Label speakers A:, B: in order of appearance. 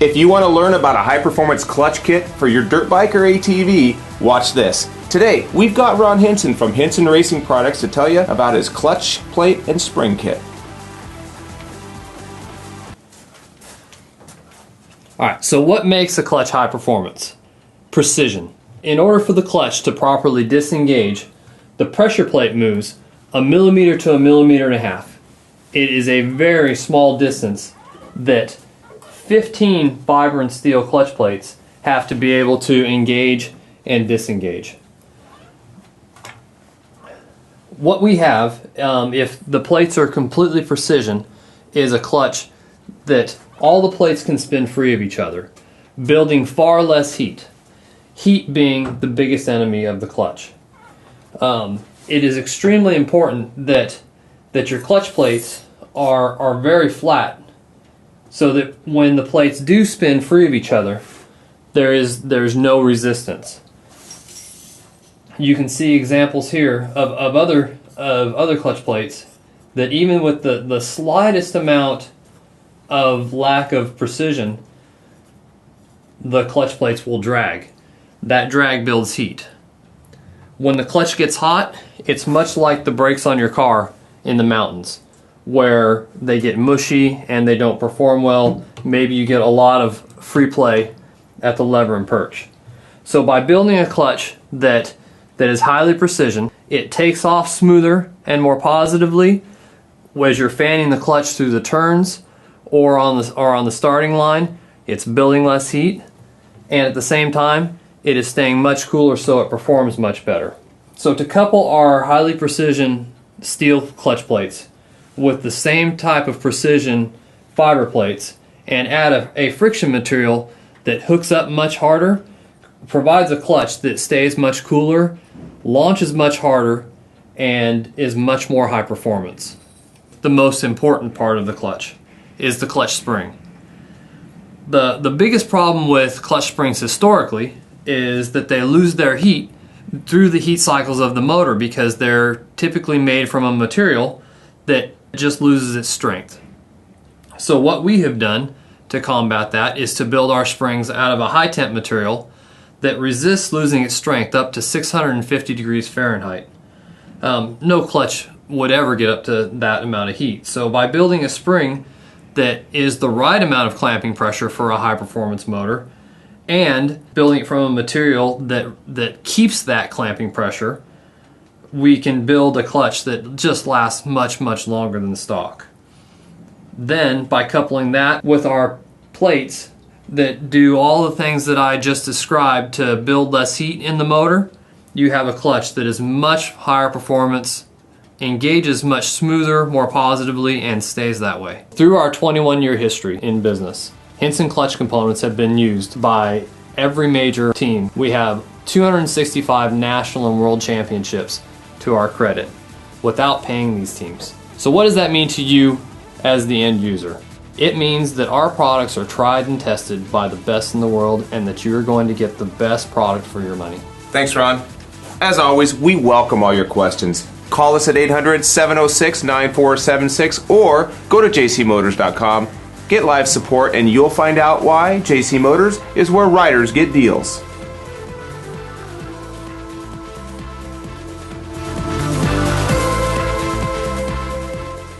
A: If you want to learn about a high-performance clutch kit for your dirt bike or ATV, watch this. Today, we've got Ron Hinson from Hinson Racing Products to tell you about his clutch plate and spring kit.
B: Alright, so what makes a clutch high performance? Precision. In order for the clutch to properly disengage, the pressure plate moves 1 millimeter to 1.5 millimeters. It is a very small distance that 15 fiber and steel clutch plates have to be able to engage and disengage. What we have, if the plates are completely precision, is a clutch that all the plates can spin free of each other, building far less heat. Heat being the biggest enemy of the clutch. It is extremely important that your clutch plates are very flat, so that when the plates do spin free of each other, there's no resistance. You can see examples here of other clutch plates that even with the slightest amount of lack of precision, the clutch plates will drag. That drag builds heat. When the clutch gets hot, it's much like the brakes on your car in the mountains, where they get mushy and they don't perform well. Maybe you get a lot of free play at the lever and perch. So by building a clutch that is highly precision, it takes off smoother and more positively as you're fanning the clutch through the turns or on the starting line. It's building less heat, and at the same time it is staying much cooler, so it performs much better. So to couple our highly precision steel clutch plates with the same type of precision fiber plates and add a friction material that hooks up much harder, provides a clutch that stays much cooler, launches much harder, and is much more high performance. The most important part of the clutch is the clutch spring. The biggest problem with clutch springs historically is that they lose their heat through the heat cycles of the motor, because they're typically made from a material that just loses its strength. So what we have done to combat that is to build our springs out of a high temp material that resists losing its strength up to 650 degrees Fahrenheit. No clutch would ever get up to that amount of heat. So by building a spring that is the right amount of clamping pressure for a high performance motor, and building it from a material that keeps that clamping pressure, we can build a clutch that just lasts much, much longer than the stock. Then, by coupling that with our plates that do all the things that I just described to build less heat in the motor, you have a clutch that is much higher performance, engages much smoother, more positively, and stays that way. Through our 21-year history in business, Hinson clutch components have been used by every major team. We have 265 national and world championships to our credit without paying these teams. So what does that mean to you as the end user? It means that our products are tried and tested by the best in the world, and that you are going to get the best product for your money.
A: Thanks, Ron. As always, we welcome all your questions. Call us at 800-706-9476 or go to jcmotors.com. Get live support and you'll find out why JC Motors is where riders get deals.